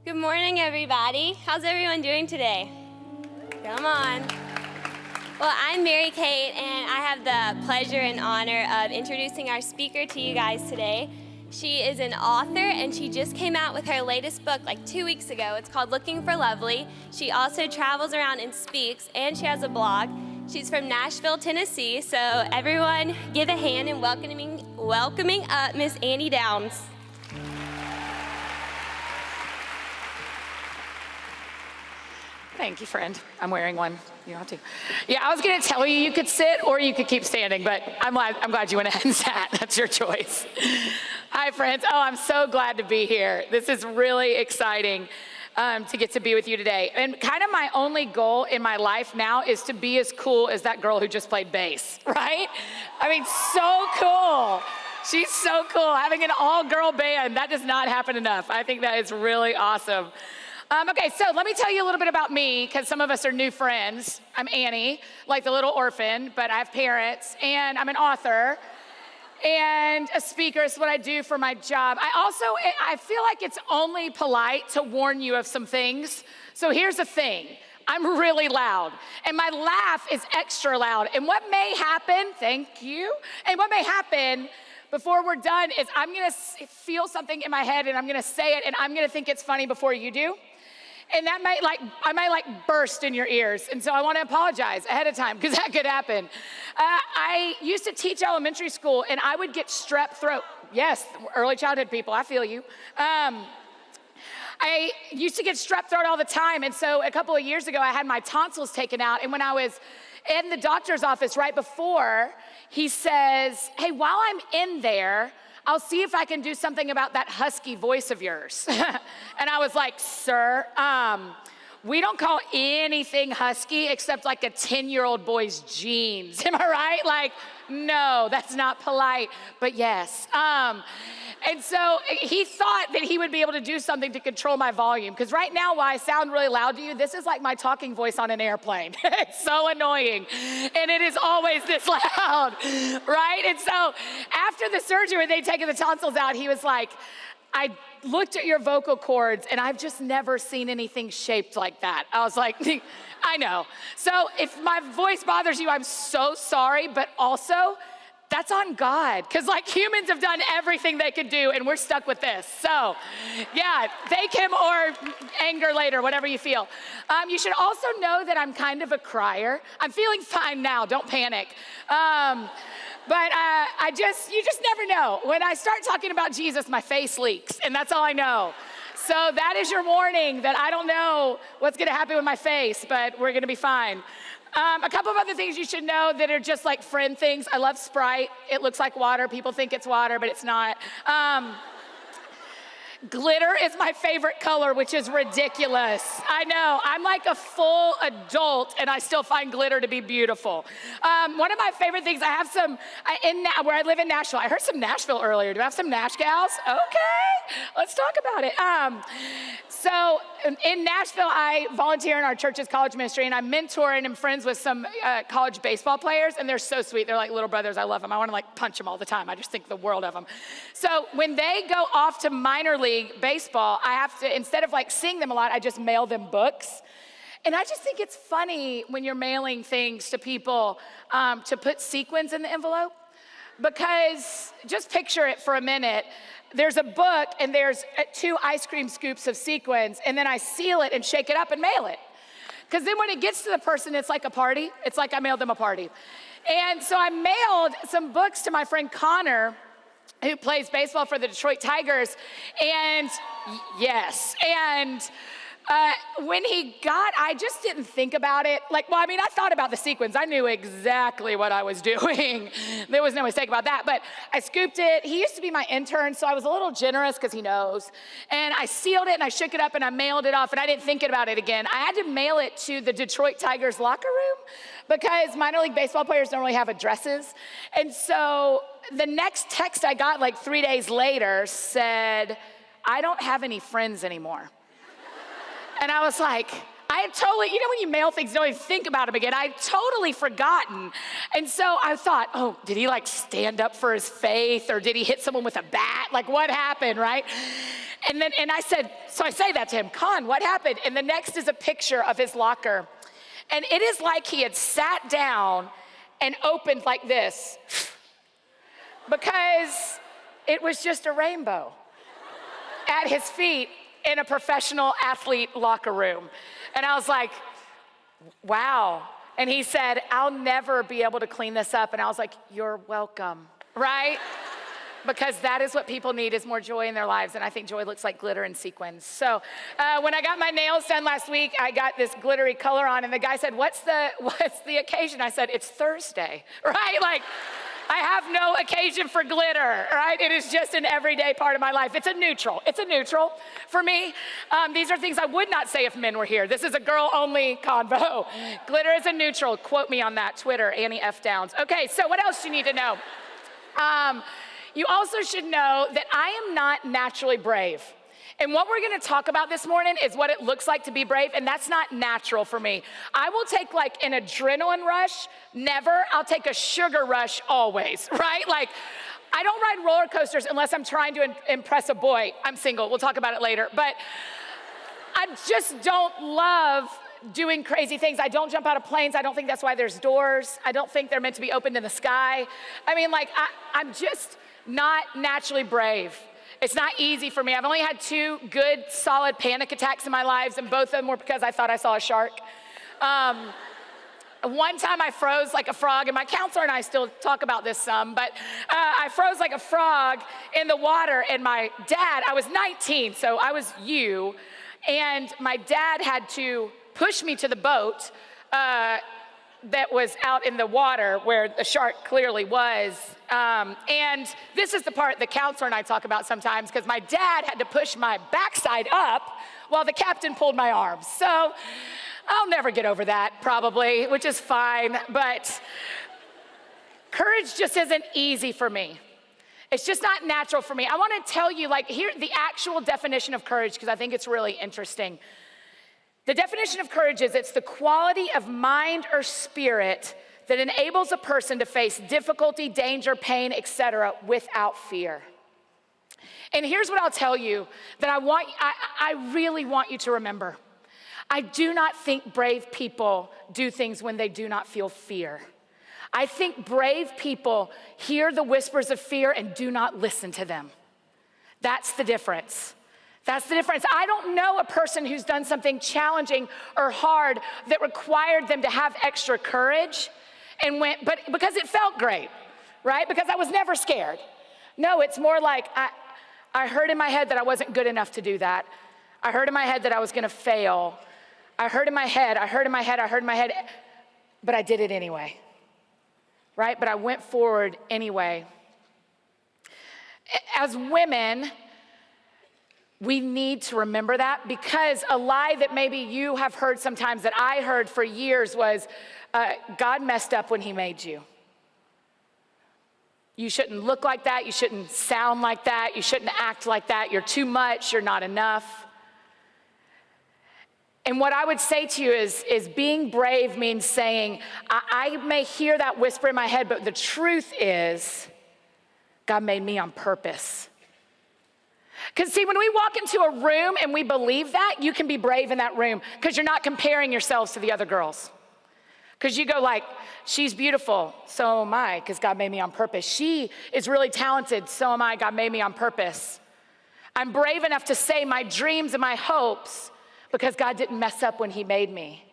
Good morning, everybody. How's everyone doing today? Come on. Well, I'm Mary Kate, and I have the pleasure and honor of introducing our speaker to you guys today. She is an author, and she just came out with her latest book like 2 weeks ago. It's called Looking for Lovely. She also travels around and speaks, and she has a blog. She's from Nashville, Tennessee, so everyone give a hand in welcoming up Miss Annie Downs. Thank you, friend. I'm wearing one. You don't have to. Yeah, I was going to tell you you could sit or you could keep standing, but I'm glad you went ahead and sat. That's your choice. Hi, friends. Oh, I'm so glad to be here. This is really exciting to get to be with you today. And kind of my only goal in my life now is to be as cool as that girl who just played bass, right? I mean, so cool. She's so cool. Having an all-girl band, that does not happen enough. I think that is really awesome. Okay, so let me tell you a little bit about me, because some of us are new friends. I'm Annie, like the little orphan, but I have parents, and I'm an author and a speaker. It's what I do for my job. I feel like it's only polite to warn you of some things. So here's the thing. I'm really loud, and my laugh is extra loud. And what may happen, thank you, and what may happen before we're done is I'm gonna feel something in my head, and I'm gonna say it, and I'm gonna think it's funny before you do. And that I might burst in your ears. And so I want to apologize ahead of time, because that could happen. I used to teach elementary school, and I would get strep throat. Yes, early childhood people, I feel you. I used to get strep throat all the time. And so a couple of years ago, I had my tonsils taken out. And when I was in the doctor's office right before, he says, hey, while I'm in there, I'll see if I can do something about that husky voice of yours. And I was like, sir, we don't call anything husky except like a 10-year-old boy's jeans. Am I right? Like, no, that's not polite, but yes. And so he thought that he would be able to do something to control my volume. Because right now, while I sound really loud to you, this is like my talking voice on an airplane. It's so annoying. And it is always this loud, right? And so after the surgery, when they taken the tonsils out, he was like, I looked at your vocal cords, and I've just never seen anything shaped like that. I was like, I know. So if my voice bothers you, I'm so sorry, but also, that's on God, because like humans have done everything they could do, and we're stuck with this. So yeah, thank him or anger later, whatever you feel. You should also know that I'm kind of a crier. I'm feeling fine now, don't panic. But you just never know. When I start talking about Jesus, my face leaks, and that's all I know. So that is your warning that I don't know what's gonna happen with my face, but we're gonna be fine. A couple of other things you should know that are just like friend things. I love Sprite. It looks like water. People think it's water, but it's not. Glitter is my favorite color, which is ridiculous. I know, I'm like a full adult, and I still find glitter to be beautiful. One of my favorite things, I have some, where I live in Nashville. I heard some Nashville earlier. Do I have some Nash gals? Okay, let's talk about it. So in Nashville, I volunteer in our church's college ministry, and I'm mentoring and friends with some college baseball players, and they're so sweet. They're like little brothers. I love them. I want to like punch them all the time. I just think the world of them. So when they go off to minor league baseball, I have to, instead of like seeing them a lot, I just mail them books. And I just think it's funny when you're mailing things to people to put sequins in the envelope, because just picture it for a minute. There's a book, and there's 2 ice cream scoops of sequins, and then I seal it and shake it up and mail it. Because then when it gets to the person, it's like a party. It's like I mailed them a party. And so I mailed some books to my friend Connor, who plays baseball for the Detroit Tigers. And yes, and when he got, I just didn't think about it. I thought about the sequins. I knew exactly what I was doing. There was no mistake about that, but I scooped it. He used to be my intern, so I was a little generous because he knows. And I sealed it, and I shook it up, and I mailed it off, and I didn't think about it again. I had to mail it to the Detroit Tigers locker room because minor league baseball players don't really have addresses. And so the next text I got like 3 days later said, I don't have any friends anymore. And I was like, I had totally, when you mail things, you don't even think about them again. I had totally forgotten. And so I thought, oh, did he like stand up for his faith, or did he hit someone with a bat? Like, what happened, right? And I said, so I say that to him, Con, what happened? And the next is a picture of his locker. And it is like he had sat down and opened like this because it was just a rainbow at his feet in a professional athlete locker room. And I was like, wow. And he said, I'll never be able to clean this up. And I was like, you're welcome, right? Because that is what people need, is more joy in their lives. And I think joy looks like glitter and sequins. So when I got my nails done last week, I got this glittery color on, and the guy said, what's the occasion? I said, it's Thursday, right? Like, I have no occasion for glitter, right? It is just an everyday part of my life. It's a neutral for me. These are things I would not say if men were here. This is a girl-only convo. Glitter is a neutral. Quote me on that, Twitter, Annie F. Downs. Okay, so what else do you need to know? You also should know that I am not naturally brave. And what we're gonna talk about this morning is what it looks like to be brave, and that's not natural for me. I will take like an adrenaline rush, never. I'll take a sugar rush always, right? Like, I don't ride roller coasters unless I'm trying to impress a boy. I'm single, we'll talk about it later. But I just don't love doing crazy things. I don't jump out of planes. I don't think that's why there's doors. I don't think they're meant to be opened in the sky. I mean, like, I'm just not naturally brave. It's not easy for me. I've only had 2 good, solid panic attacks in my lives, and both of them were because I thought I saw a shark. One time I froze like a frog, and my counselor and I still talk about this some, but I froze like a frog in the water, and my dad, I was 19, so I was and my dad had to push me to the boat that was out in the water where the shark clearly was. And this is the part the counselor and I talk about sometimes, because my dad had to push my backside up while the captain pulled my arms. So I'll never get over that probably, which is fine, but courage just isn't easy for me. It's just not natural for me. I wanna tell you, like, here, the actual definition of courage, because I think it's really interesting. The definition of courage is it's the quality of mind or spirit that enables a person to face difficulty, danger, pain, etc. without fear. And here's what I'll tell you that I really want you to remember. I do not think brave people do things when they do not feel fear. I think brave people hear the whispers of fear and do not listen to them. That's the difference. That's the difference. I don't know a person who's done something challenging or hard that required them to have extra courage and went, but because it felt great, right? Because I was never scared. No, it's more like I heard in my head that I wasn't good enough to do that. I heard in my head that I was gonna fail. I heard in my head, but I did it anyway, right? But I went forward anyway. As women, we need to remember that, because a lie that maybe you have heard sometimes that I heard for years was, God messed up when he made you. You shouldn't look like that. You shouldn't sound like that. You shouldn't act like that. You're too much. You're not enough. And what I would say to you is being brave means saying, I may hear that whisper in my head, but the truth is, God made me on purpose. Because see, when we walk into a room and we believe that, you can be brave in that room because you're not comparing yourselves to the other girls. Because you go like, she's beautiful, so am I, because God made me on purpose. She is really talented, so am I, God made me on purpose. I'm brave enough to say my dreams and my hopes because God didn't mess up when he made me.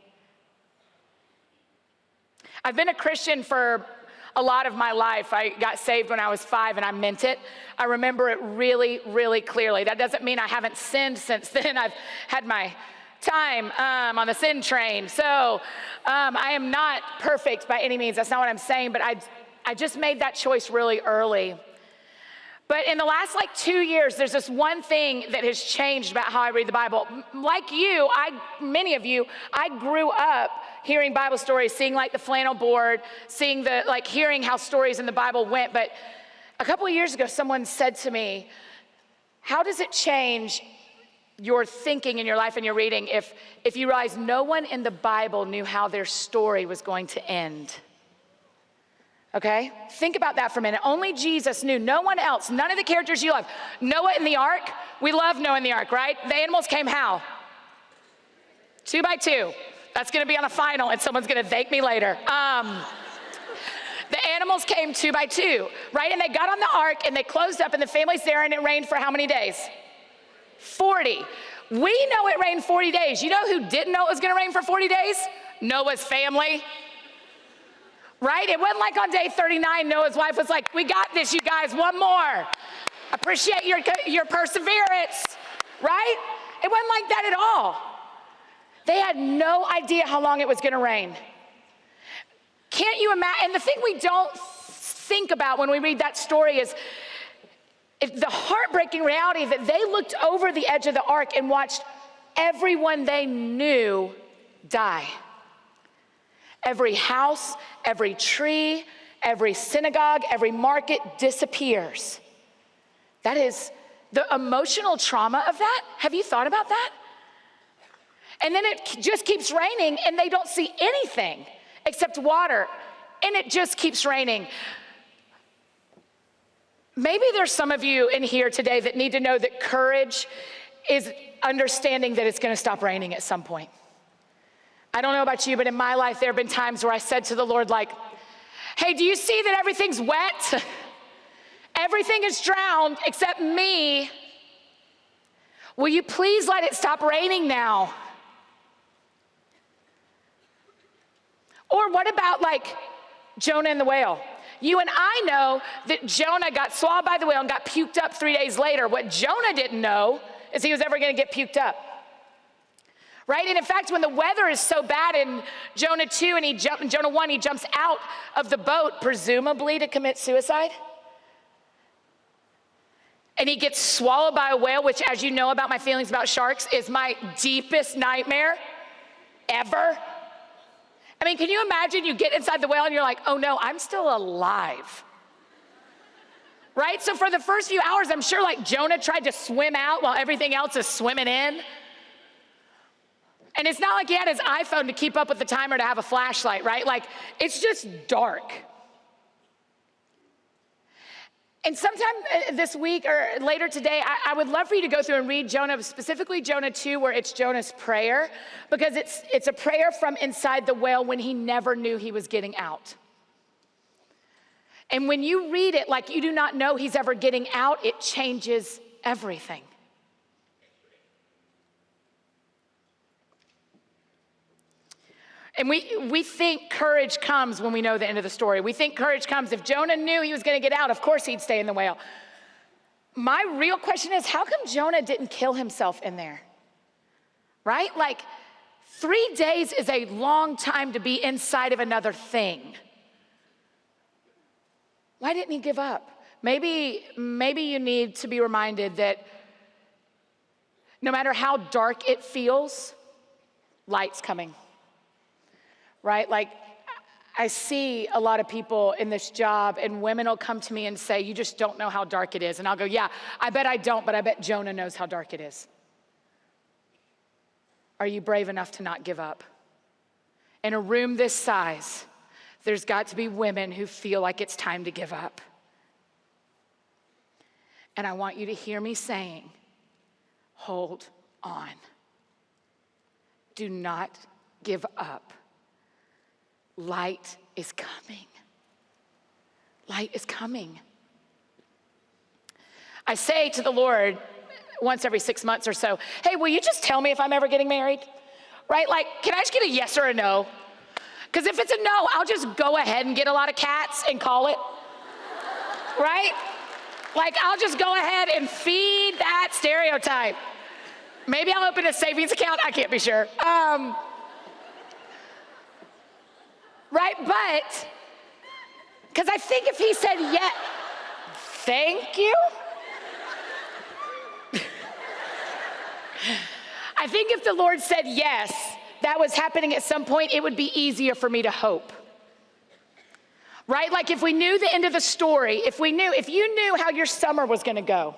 I've been a Christian for a lot of my life. I got saved when I was 5 and I meant it. I remember it really, really clearly. That doesn't mean I haven't sinned since then. I've had my time on the sin train. So I am not perfect by any means. That's not what I'm saying, but I just made that choice really early. But in the last 2 years, there's this one thing that has changed about how I read the Bible. Like you, many of you, I grew up hearing Bible stories, seeing the flannel board, seeing hearing how stories in the Bible went. But a couple of years ago, someone said to me, how does it change your thinking in your life and your reading if you realize no one in the Bible knew how their story was going to end? Okay? Think about that for a minute. Only Jesus knew. No one else. None of the characters you love. Noah in the ark. We love Noah in the ark, right? The animals came how? 2 by 2. That's going to be on a final, and someone's going to thank me later. The animals came 2 by 2, right? And they got on the ark, and they closed up, and the family's there, and it rained for how many days? 40. We know it rained 40 days. You know who didn't know it was going to rain for 40 days? Noah's family. Right? It wasn't like on day 39, Noah's wife was like, we got this, you guys, one more. Appreciate your perseverance, right? It wasn't like that at all. They had no idea how long it was gonna rain. Can't you imagine? And the thing we don't think about when we read that story is the heartbreaking reality that they looked over the edge of the ark and watched everyone they knew die. Every house, every tree, every synagogue, every market disappears. That is the emotional trauma of that. Have you thought about that? And then it just keeps raining and they don't see anything except water, and it just keeps raining. Maybe there's some of you in here today that need to know that courage is understanding that it's gonna stop raining at some point. I don't know about you, but in my life, there have been times where I said to the Lord, like, hey, do you see that everything's wet? Everything is drowned except me. Will you please let it stop raining now? Or what about like Jonah and the whale? You and I know that Jonah got swallowed by the whale and got puked up 3 days later. What Jonah didn't know is he was ever gonna get puked up. Right? And in fact, when the weather is so bad in Jonah 2 and in Jonah 1, he jumps out of the boat, presumably to commit suicide. And he gets swallowed by a whale, which, as you know about my feelings about sharks, is my deepest nightmare ever. I mean, can you imagine you get inside the whale and you're like, oh no, I'm still alive. Right? So for the first few hours, I'm sure like Jonah tried to swim out while everything else is swimming in. And it's not like he had his iPhone to keep up with the timer to have a flashlight, right? Like, it's just dark. And sometime this week or later today, I would love for you to go through and read Jonah, specifically Jonah 2, where it's Jonah's prayer, because it's a prayer from inside the whale when he never knew he was getting out. And when you read it like you do not know he's ever getting out, it changes everything. And we think courage comes when we know the end of the story. We think courage comes. If Jonah knew he was going to get out, of course he'd stay in the whale. My real question is, how come Jonah didn't kill himself in there? Right? Like, 3 days is a long time to be inside of another thing. Why didn't he give up? Maybe you need to be reminded that no matter how dark it feels, light's coming. Right? Like, I see a lot of people in this job, and women will come to me and say, you just don't know how dark it is. And I'll go, yeah, I bet I don't, but I bet Jonah knows how dark it is. Are you brave enough to not give up? In a room this size, there's got to be women who feel like it's time to give up. And I want you to hear me saying, hold on. Do not give up. Light is coming. Light is coming. I say to the Lord once every 6 months or so, hey, will you just tell me if I'm ever getting married? Right? Like, can I just get a yes or a no? Because if it's a no, I'll just go ahead and get a lot of cats and call it. Right? Like, I'll just go ahead and feed that stereotype. Maybe I'll open a savings account. I can't be sure. Right, but, because I think if he said yes, thank you. I think if the Lord said yes, that was happening at some point, it would be easier for me to hope. Right, like if we knew the end of the story, if you knew how your summer was gonna go.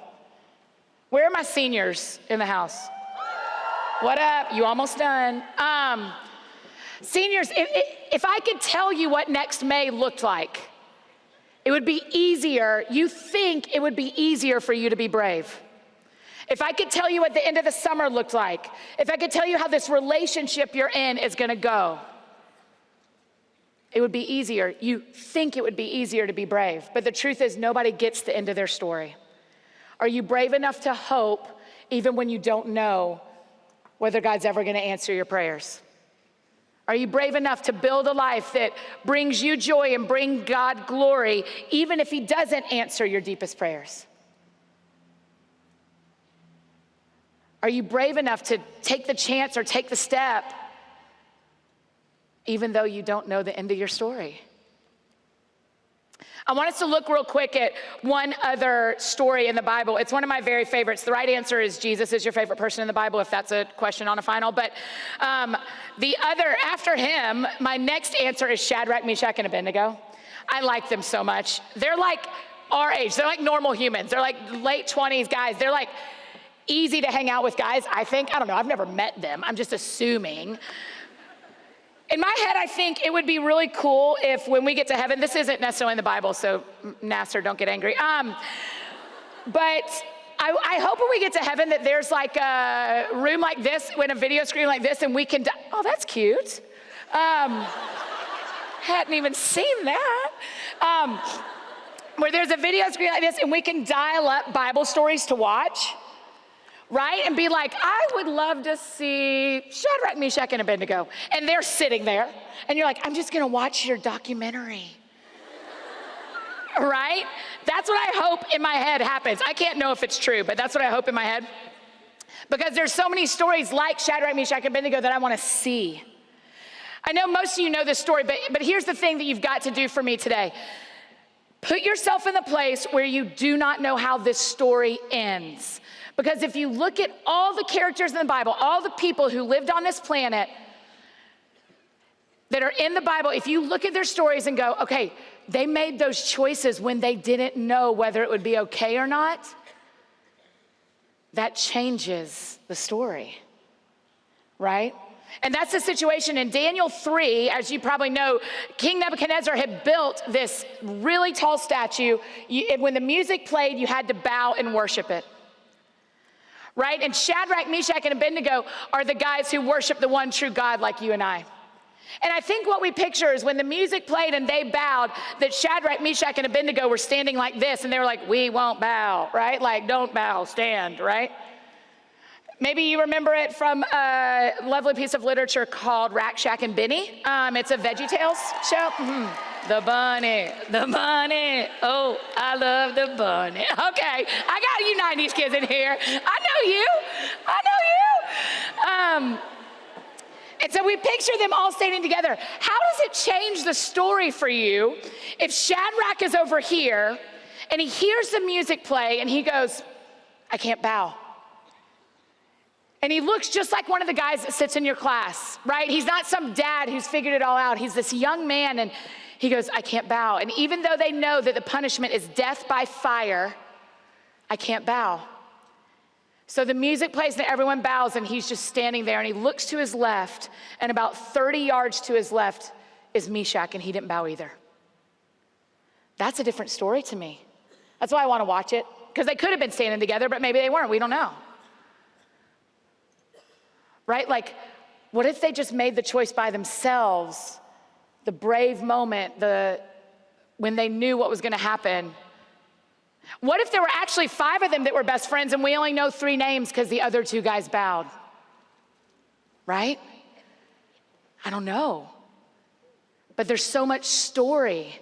Where are my seniors in the house? What up, you almost done. Seniors, if I could tell you what next May looked like, It would be easier, you think it would be easier for you to be brave. If I could tell you what the end of the summer looked like, if I could tell you how this relationship you're in is gonna go, it would be easier. You think it would be easier to be brave, but the truth is nobody gets the end of their story. Are you brave enough to hope even when you don't know whether God's ever gonna answer your prayers? Are you brave enough to build a life that brings you joy and bring God glory, even if he doesn't answer your deepest prayers? Are you brave enough to take the chance or take the step, even though you don't know the end of your story? I want us to look real quick at one other story in the Bible. It's one of my very favorites. The right answer is Jesus is your favorite person in the Bible, if that's a question on a final. But the other, after him, my next answer is Shadrach, Meshach, and Abednego. I like them so much. They're like our age. They're like normal humans. They're like late 20s guys. They're like easy to hang out with guys, I think. I don't know. I've never met them. I'm just assuming. In my head, I think it would be really cool if when we get to heaven, this isn't necessarily in the Bible, so Nasser, don't get angry. But I hope when we get to heaven that there's like a room like this, with a video screen like this, and we can, oh, that's cute. Hadn't even seen that. Where there's a video screen like this, and we can dial up Bible stories to watch. Right? And be like, I would love to see Shadrach, Meshach, and Abednego. And they're sitting there. And you're like, I'm just going to watch your documentary. Right? That's what I hope in my head happens. I can't know if it's true, but that's what I hope in my head. Because there's so many stories like Shadrach, Meshach, and Abednego that I want to see. I know most of you know this story, but here's the thing that you've got to do for me today. Put yourself in the place where you do not know how this story ends. Because if you look at all the characters in the Bible, all the people who lived on this planet that are in the Bible, if you look at their stories and go, okay, they made those choices when they didn't know whether it would be okay or not, that changes the story, right? And that's the situation in Daniel 3, as you probably know, King Nebuchadnezzar had built this really tall statue. When the music played, you had to bow and worship it. Right? And Shadrach, Meshach, and Abednego are the guys who worship the one true God like you and I. And I think what we picture is when the music played and they bowed, that Shadrach, Meshach, and Abednego were standing like this, and they were like, we won't bow, right? Like, don't bow, stand, right? Maybe you remember it from a lovely piece of literature called Rack, Shack, and Benny. It's a VeggieTales show. The bunny, oh, I love the bunny. Okay, I got you 90s kids in here. I know you. And so we picture them all standing together. How does it change the story for you if Shadrach is over here and he hears the music play and he goes, I can't bow. And he looks just like one of the guys that sits in your class, right? He's not some dad who's figured it all out. He's this young man, and he goes, I can't bow. And even though they know that the punishment is death by fire, I can't bow. So the music plays and everyone bows, and he's just standing there, and he looks to his left, and about 30 yards to his left is Meshach, and he didn't bow either. That's a different story to me. That's why I want to watch it, because they could have been standing together, but maybe they weren't. We don't know. Right? Like, what if they just made the choice by themselves, the brave moment, when they knew what was going to happen? What if there were actually 5 of them that were best friends and we only know 3 names because the other 2 guys bowed? Right? I don't know. But there's so much story.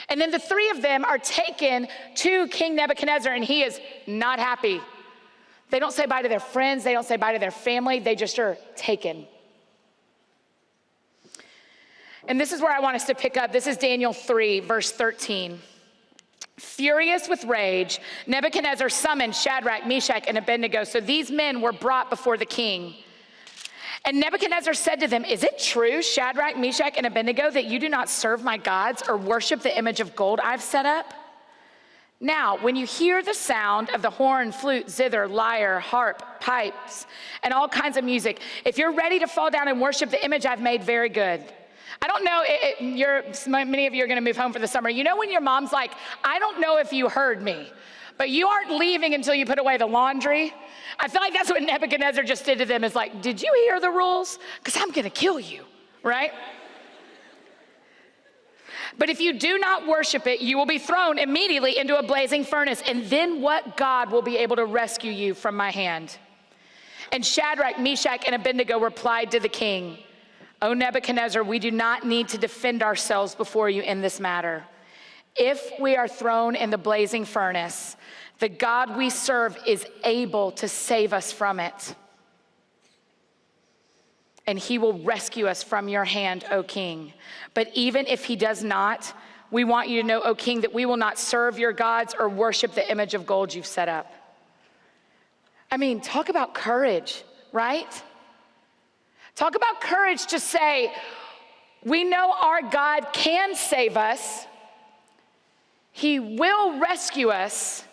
And then the 3 of them are taken to King Nebuchadnezzar, and he is not happy. They don't say bye to their friends. They don't say bye to their family. They just are taken. And this is where I want us to pick up. This is Daniel 3, verse 13. Furious with rage, Nebuchadnezzar summoned Shadrach, Meshach, and Abednego. So these men were brought before the king. And Nebuchadnezzar said to them, is it true, Shadrach, Meshach, and Abednego, that you do not serve my gods or worship the image of gold I've set up? Now, when you hear the sound of the horn, flute, zither, lyre, harp, pipes, and all kinds of music, if you're ready to fall down and worship the image I've made, very good. I don't know, many of you are gonna move home for the summer. You know when your mom's like, I don't know if you heard me, but you aren't leaving until you put away the laundry? I feel like that's what Nebuchadnezzar just did to them, is like, did you hear the rules? Because I'm gonna kill you, right? But if you do not worship it, you will be thrown immediately into a blazing furnace, and then what God will be able to rescue you from my hand? And Shadrach, Meshach, and Abednego replied to the king, O Nebuchadnezzar, we do not need to defend ourselves before you in this matter. If we are thrown in the blazing furnace, the God we serve is able to save us from it. And he will rescue us from your hand, O king. But even if he does not, we want you to know, O king, that we will not serve your gods or worship the image of gold you've set up. I mean, talk about courage, right? Talk about courage to say, we know our God can save us. He will rescue us.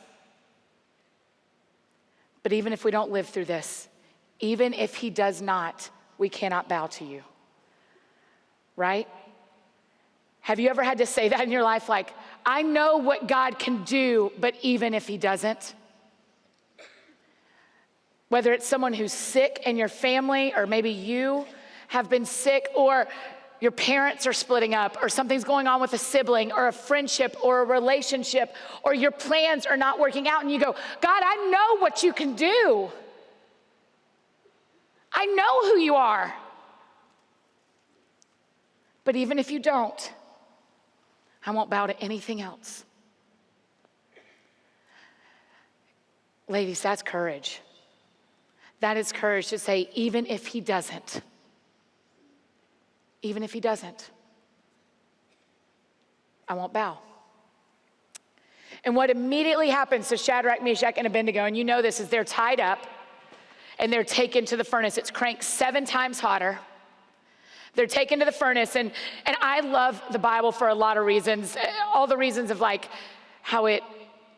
But even if we don't live through this, even if he does not, we cannot bow to you, right? Have you ever had to say that in your life? Like, I know what God can do, but even if he doesn't? Whether it's someone who's sick in your family, or maybe you have been sick, or your parents are splitting up, or something's going on with a sibling, or a friendship, or a relationship, or your plans are not working out, and you go, God, I know what you can do. I know who you are. But even if you don't, I won't bow to anything else. Ladies, that's courage. That is courage to say, even if he doesn't, I won't bow. And what immediately happens to Shadrach, Meshach, and Abednego, and you know this, is they're tied up and they're taken to the furnace. It's cranked 7 times hotter. They're taken to the furnace, and I love the Bible for a lot of reasons. All the reasons of like how it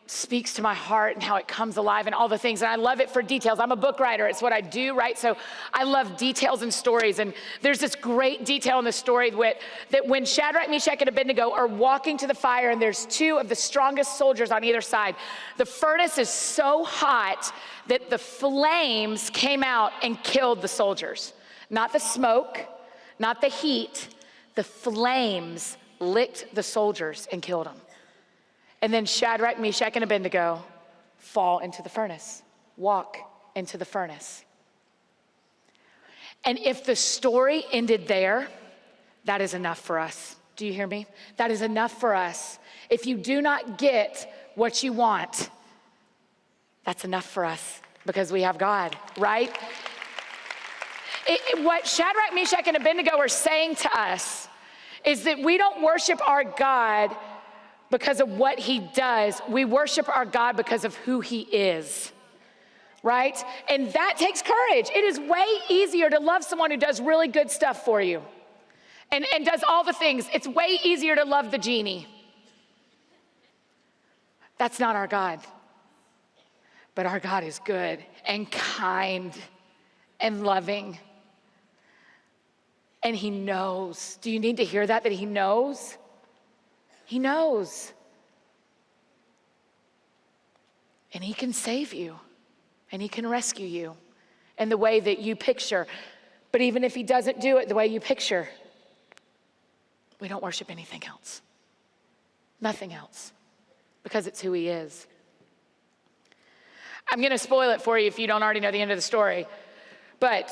speaks to my heart and how it comes alive and all the things. And I love it for details. I'm a book writer. It's what I do, right? So I love details and stories. And there's this great detail in the story that when Shadrach, Meshach, and Abednego are walking to the fire, and there's 2 of the strongest soldiers on either side, the furnace is so hot that the flames came out and killed the soldiers. Not the smoke, not the heat, the flames licked the soldiers and killed them. And then Shadrach, Meshach, and Abednego fall into the furnace, walk into the furnace. And if the story ended there, that is enough for us. Do you hear me? That is enough for us. If you do not get what you want, that's enough for us because we have God, right? What Shadrach, Meshach, and Abednego are saying to us is that we don't worship our God because of what he does. We worship our God because of who he is, right? And that takes courage. It is way easier to love someone who does really good stuff for you and does all the things. It's way easier to love the genie. That's not our God. But our God is good and kind and loving. And he knows. Do you need to hear that he knows? He knows. And he can save you. And he can rescue you in the way that you picture. But even if he doesn't do it the way you picture, we don't worship anything else. Nothing else. Because it's who he is. I'm going to spoil it for you if you don't already know the end of the story. But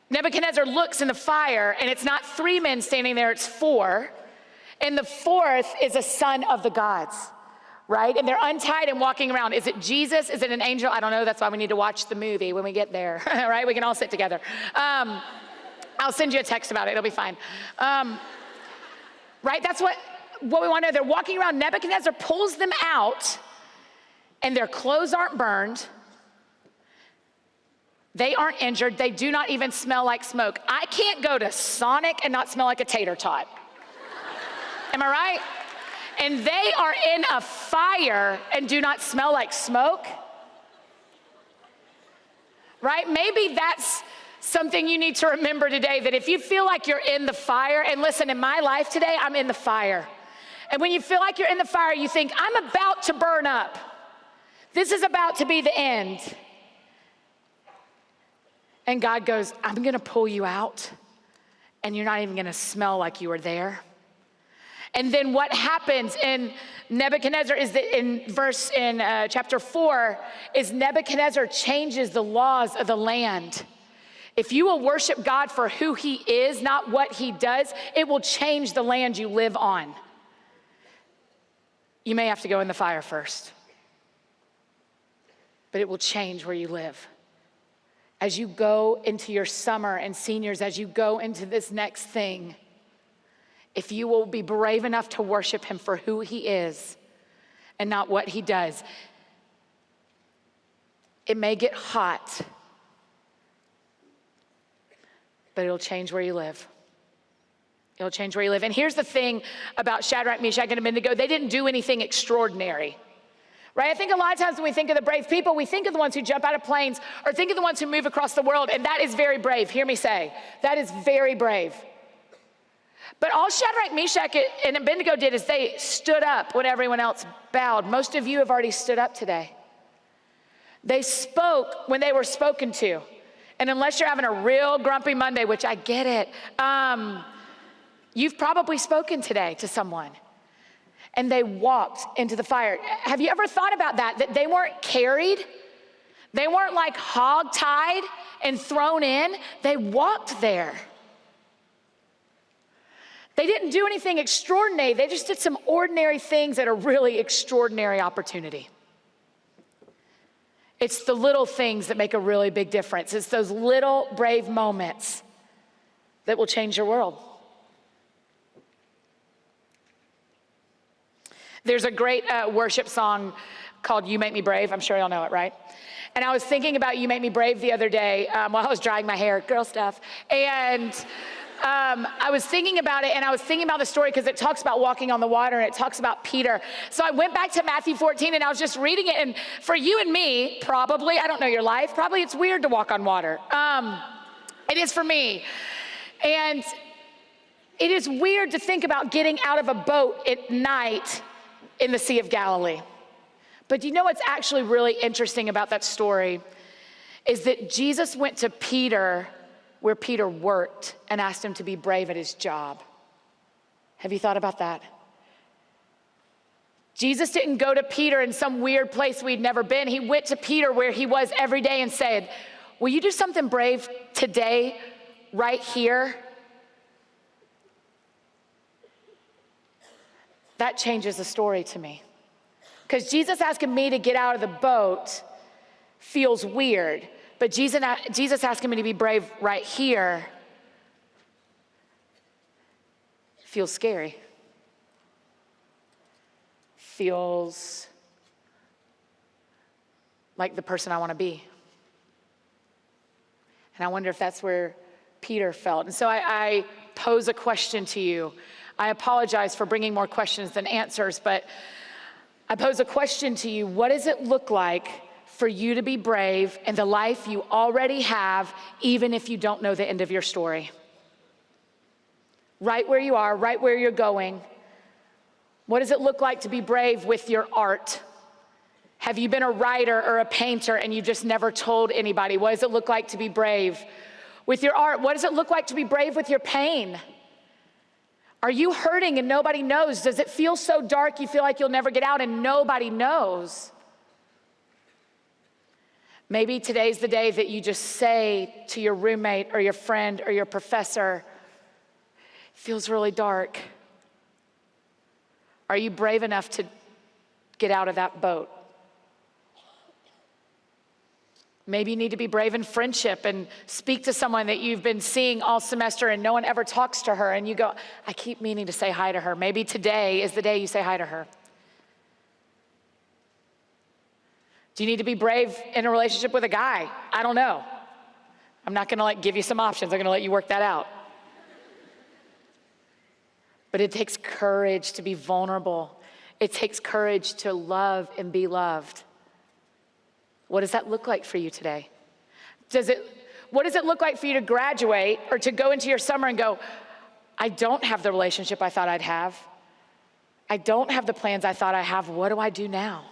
Nebuchadnezzar looks in the fire, and it's not 3 men standing there, it's 4. And the 4th is a son of the gods, right? And they're untied and walking around. Is it Jesus? Is it an angel? I don't know. That's why we need to watch the movie when we get there, right? We can all sit together. I'll send you a text about it. It'll be fine. Right? That's what we want to know. They're walking around. Nebuchadnezzar pulls them out, and their clothes aren't burned. They aren't injured. They do not even smell like smoke. I can't go to Sonic and not smell like a tater tot. Am I right? And they are in a fire and do not smell like smoke. Right? Maybe that's something you need to remember today, that if you feel like you're in the fire, and listen, in my life today, I'm in the fire. And when you feel like you're in the fire, you think, I'm about to burn up. This is about to be the end. And God goes, I'm gonna pull you out, and you're not even gonna smell like you were there. And then what happens in Nebuchadnezzar is that in chapter 4 is Nebuchadnezzar changes the laws of the land. If you will worship God for who he is, not what he does, it will change the land you live on. You may have to go in the fire first, but it will change where you live. As you go into your summer, and seniors, as you go into this next thing, if you will be brave enough to worship him for who he is and not what he does, it may get hot, but it'll change where you live. It'll change where you live. And here's the thing about Shadrach, Meshach, and Abednego. They didn't do anything extraordinary, right? I think a lot of times when we think of the brave people, we think of the ones who jump out of planes or think of the ones who move across the world, and that is very brave. Hear me say, that is very brave. But all Shadrach, Meshach, and Abednego did is they stood up when everyone else bowed. Most of you have already stood up today. They spoke when they were spoken to. And unless you're having a real grumpy Monday, which I get it, you've probably spoken today to someone. And they walked into the fire. Have you ever thought about that? That they weren't carried? They weren't like hog-tied and thrown in. They walked there. They didn't do anything extraordinary. They just did some ordinary things at a really extraordinary opportunity. It's the little things that make a really big difference. It's those little brave moments that will change your world. There's a great worship song called You Make Me Brave. I'm sure y'all know it, right? And I was thinking about You Make Me Brave the other day while I was drying my hair, girl stuff. And I was thinking about it, and I was thinking about the story because it talks about walking on the water, and it talks about Peter. So I went back to Matthew 14, and I was just reading it. And for you and me, probably, I don't know your life, probably it's weird to walk on water. It is for me. And it is weird to think about getting out of a boat at night in the Sea of Galilee. But do you know what's actually really interesting about that story is that Jesus went to Peter where Peter worked and asked him to be brave at his job. Have you thought about that? Jesus didn't go to Peter in some weird place we'd never been. He went to Peter where he was every day and said, will you do something brave today, right here? That changes the story to me. Because Jesus asking me to get out of the boat feels weird. But Jesus asking me to be brave right here feels scary. Feels like the person I want to be. And I wonder if that's where Peter felt. And so I pose a question to you. I apologize for bringing more questions than answers, but I pose a question to you. What does it look like for you to be brave in the life you already have, even if you don't know the end of your story? Right where you are, right where you're going. What does it look like to be brave with your art? Have you been a writer or a painter and you've just never told anybody? What does it look like to be brave with your art? What does it look like to be brave with your pain? Are you hurting and nobody knows? Does it feel so dark you feel like you'll never get out and nobody knows? Maybe today's the day that you just say to your roommate or your friend or your professor, it feels really dark. Are you brave enough to get out of that boat? Maybe you need to be brave in friendship and speak to someone that you've been seeing all semester and no one ever talks to her, and you go, I keep meaning to say hi to her. Maybe today is the day you say hi to her. Do you need to be brave in a relationship with a guy? I don't know. I'm not gonna give you some options. I'm gonna let you work that out. But it takes courage to be vulnerable. It takes courage to love and be loved. What does that look like for you today? What does it look like for you to graduate or to go into your summer and go, I don't have the relationship I thought I'd have. I don't have the plans I thought I have. What do I do now?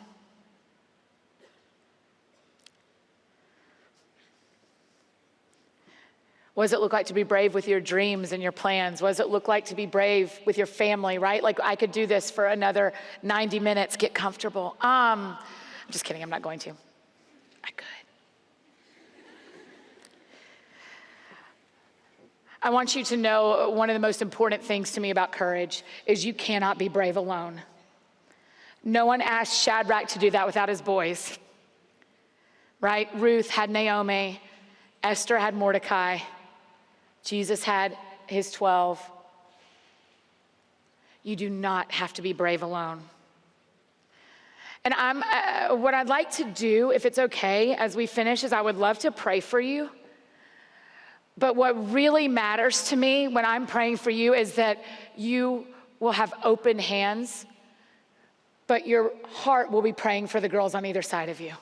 What does it look like to be brave with your dreams and your plans? What does it look like to be brave with your family, right? Like, I could do this for another 90 minutes, get comfortable. I'm just kidding, I'm not going to. I could. I want you to know one of the most important things to me about courage is you cannot be brave alone. No one asked Shadrach to do that without his boys, right? Ruth had Naomi, Esther had Mordecai, Jesus had his 12. You do not have to be brave alone. And what I'd like to do, if it's okay, as we finish, is I would love to pray for you. But what really matters to me when I'm praying for you is that you will have open hands, but your heart will be praying for the girls on either side of you.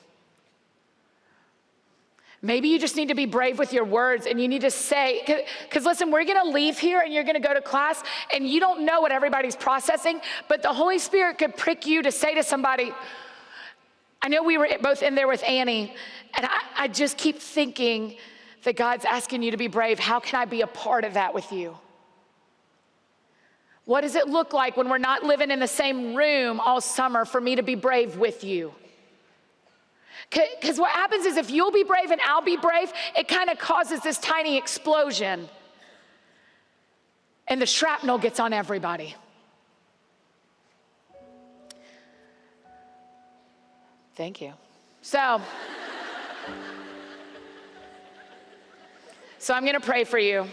Maybe you just need to be brave with your words and you need to say, because listen, we're gonna leave here and you're gonna go to class and you don't know what everybody's processing, but the Holy Spirit could prick you to say to somebody, I know we were both in there with Annie, and I just keep thinking that God's asking you to be brave. How can I be a part of that with you? What does it look like when we're not living in the same room all summer for me to be brave with you? Because what happens is if you'll be brave and I'll be brave, it kind of causes this tiny explosion. And the shrapnel gets on everybody. Thank you. So I'm going to pray for you.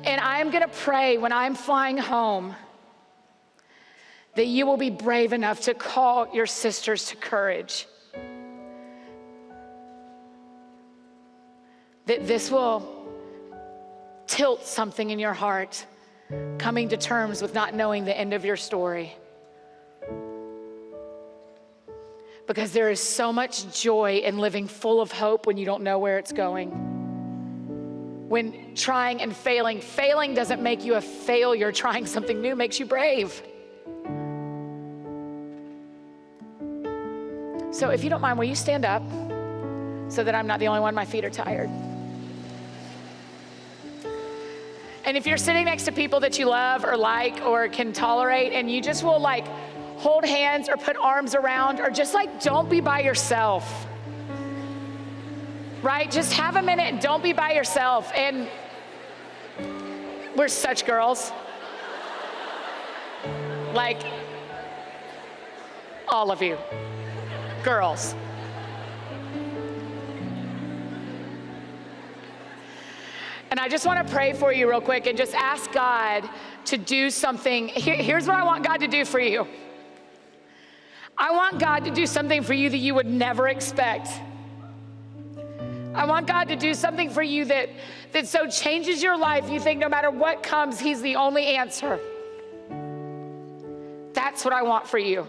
And I'm going to pray when I'm flying home that you will be brave enough to call your sisters to courage. That this will tilt something in your heart, coming to terms with not knowing the end of your story. Because there is so much joy in living full of hope when you don't know where it's going. When trying and failing doesn't make you a failure. Trying something new makes you brave. So if you don't mind, will you stand up so that I'm not the only one, my feet are tired. And if you're sitting next to people that you love or like or can tolerate, and you just will like hold hands or put arms around, or just like don't be by yourself, right? Just have a minute and don't be by yourself. And we're such girls. Like, all of you, girls. And I just want to pray for you real quick and just ask God to do something. Here's what I want God to do for you. I want God to do something for you that you would never expect. I want God to do something for you that so changes your life, you think no matter what comes, He's the only answer. That's what I want for you.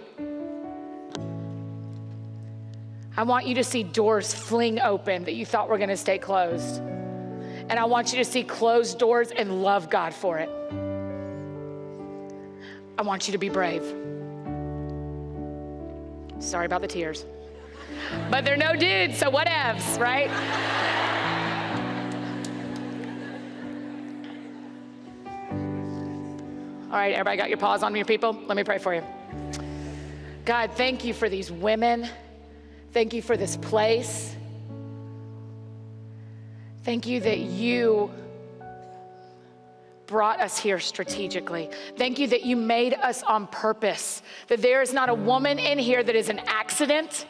I want you to see doors fling open that you thought were going to stay closed. And I want you to see closed doors and love God for it. I want you to be brave. Sorry about the tears. But they're no dudes, so whatevs, right? All right, everybody got your paws on your people? Let me pray for you. God, thank you for these women. Thank you for this place. Thank you that you brought us here strategically. Thank you that you made us on purpose, that there is not a woman in here that is an accident.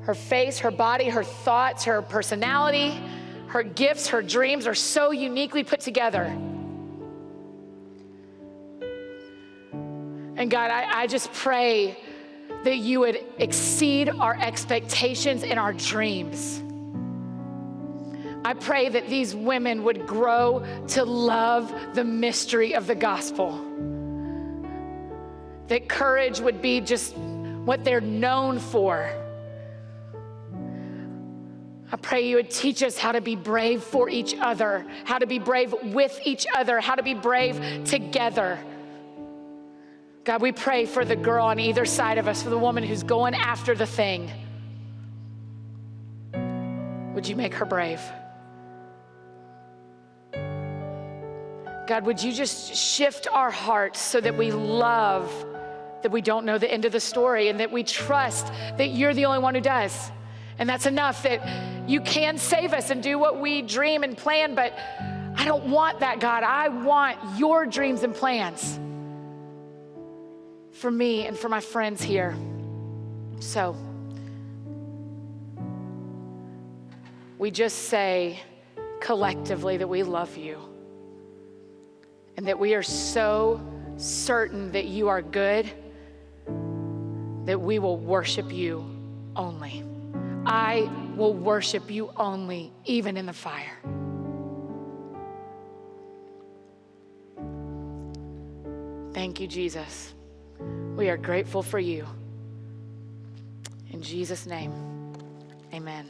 Her face, her body, her thoughts, her personality, her gifts, her dreams are so uniquely put together. And God, I just pray that you would exceed our expectations and our dreams. I pray that these women would grow to love the mystery of the gospel. That courage would be just what they're known for. I pray you would teach us how to be brave for each other, how to be brave with each other, how to be brave together. God, we pray for the girl on either side of us, for the woman who's going after the thing. Would you make her brave? God, would you just shift our hearts so that we love that we don't know the end of the story, and that we trust that you're the only one who does. And that's enough, that you can save us and do what we dream and plan, but I don't want that, God. I want your dreams and plans for me and for my friends here. So we just say collectively that we love you and that we are so certain that you are good that we will worship you only. I will worship you only, even in the fire. Thank you, Jesus. We are grateful for you. In Jesus' name, amen.